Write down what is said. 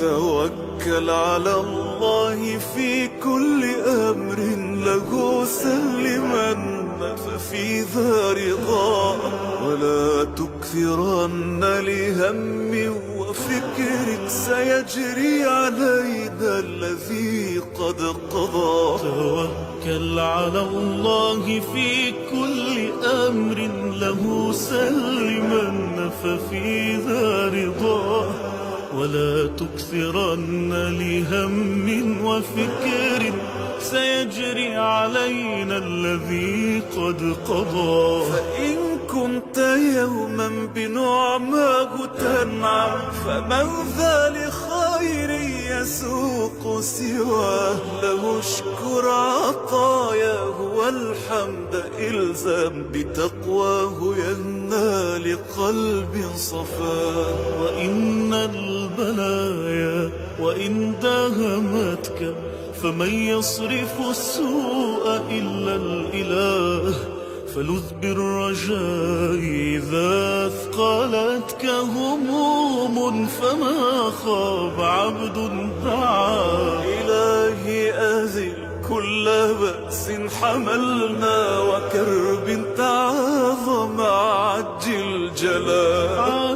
توكل على الله في كل أمر له سلما ففي ذا رضا، ولا تكثرن لهم وفكر سيجري علينا الذي قد قضى. توكل على الله في كل أمر له سلما ففي ذا رضا، ولا تكثرن لهم وفكر سيجري علينا الذي قد قضى. فإن كنت يوما بنعماه تنعم فمن ذا لخير يسوق سواه، له اشكر عطاياه والحمد إلزام بتقواه يهنى لقلب صفاه. وإن البلايا وإن داهمتك فمن يصرف السوء إلا الإله، فلذ بالرجاء إذا أثقلتك هموم فما خاب عبد دعا. إلهي أزل كل بأس حملنا وكرب تعاظم عجل جلال.